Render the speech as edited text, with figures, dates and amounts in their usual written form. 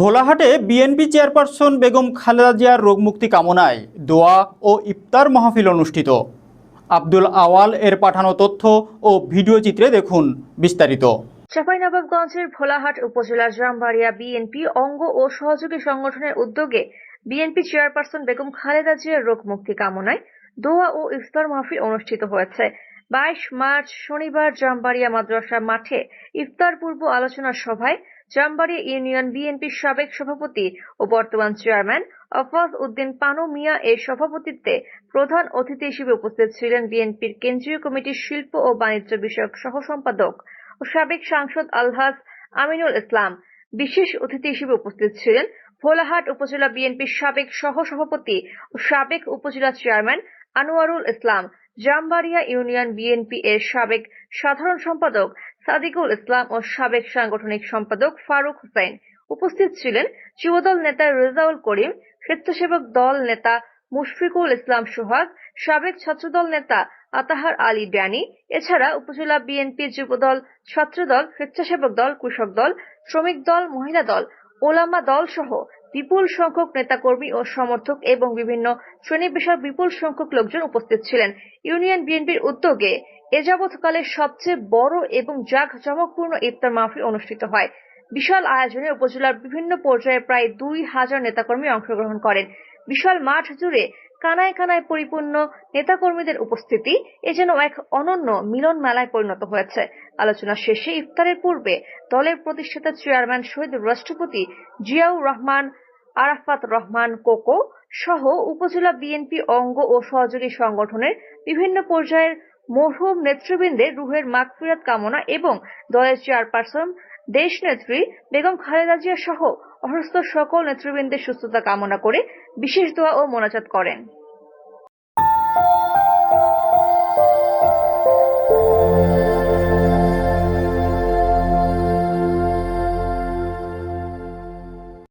ভোলাহাটে BNP chairperson Begum Khaleda জিয়ার রোগমুক্তি কামনায় দোয়া ও ইফতার মাহফিল অনুষ্ঠিত। আব্দুল আওয়াল এর পাঠানো তথ্য ও ভিডিও চিত্রে দেখুন বিস্তারিত। চাঁপাইনবাবগঞ্জের ভোলাহাট উপজেলার জামবাড়িয়া বিএনপি অঙ্গ ও সহযোগী সংগঠনের উদ্যোগে বিএনপি চেয়ারপারসন বেগম খালেদা জিয়ার রোগমুক্তি কামনায় দোয়া ও ইফতার মাহফিল অনুষ্ঠিত হয়েছে। 22 মার্চ শনিবার জামবাড়িয়া মাদ্রাসা মাঠে ইফতার পূর্ব আলোচনা সভায় জামবাড়িয়া ইউনিয়ন বিএনপির সাবেক সভাপতি ও বর্তমান চেয়ারম্যান আফাজ উদ্দিন পানু মিয়া এর সভাপতিত্বে প্রধান অতিথি হিসেবে উপস্থিত ছিলেন বিএনপির কেন্দ্রীয় কমিটির শিল্প ও বাণিজ্য বিষয়ক সহ সম্পাদক ও সাবেক সাংসদ আলহাজ আমিনুল ইসলাম। বিশেষ অতিথি হিসেবে উপস্থিত ছিলেন ভোলাহাট উপজেলা বিএনপির সাবেক সহ সভাপতি ও সাবেক উপজেলা chairman Anwarul Islam, Jambaria union BNP এর সাবেক সাধারণ সম্পাদক সাদিকুল ইসলাম ও সাবেক সাংগঠনিক সম্পাদক ফারুক হোসেন। উপস্থিত ছিলেন যুবদল নেতা রেজাউল করিম, স্বেচ্ছাসেবক দল নেতা মুশফিকুল ইসলাম সোহাগ, সাবেক ছাত্রদল নেতা আতাহার আলী ড্যানি। এছাড়া উপজেলা বিএনপি যুবদল, ছাত্রদল, স্বেচ্ছাসেবক দল, কৃষক দল, শ্রমিক দল, মহিলা দল, ওলামা দল সহ বিপুল সংখ্যক নেতাকর্মী ও সমর্থক এবং বিভিন্ন শ্রেণী পেশার বিপুল সংখ্যক লোকজন উপস্থিত ছিলেন। ইউনিয়ন বিএনপির উদ্যোগে এ যাবৎকালের সবচেয়ে বড় এবং জাঁকজমকপূর্ণ ইফতার মাহফিল অনুষ্ঠিত হয়। বিশাল আয়োজনে উপজেলার বিভিন্ন পর্যায়ে প্রায় 2000 নেতাকর্মী অংশগ্রহণ করেন। বিশাল মাঠ জুড়ে কানায় কানায় পরিপূর্ণ নেতাকর্মীদের উপস্থিতি এ যেন এক অনন্য মিলন মেলায় পরিণত হয়েছে। আলোচনা শেষে ইফতারের পূর্বে দলের প্রতিষ্ঠাতা চেয়ারম্যান শহীদ রাষ্ট্রপতি জিয়াউর রহমান, আরাফাত রহমান কোকো সহ উপজেলা বিএনপি অঙ্গ ও সহযোগী সংগঠনের বিভিন্ন পর্যায়ের মরহুম নেতৃবৃন্দের রুহের মাগফিরাত কামনা এবং দলের চেয়ারপারসন দেশনেত্রী বেগম খালেদা জিয়া সহ অসুস্থ সকল নেতৃবৃন্দের সুস্থতা কামনা করে বিশেষ দোয়া ও মোনাজাত করেন।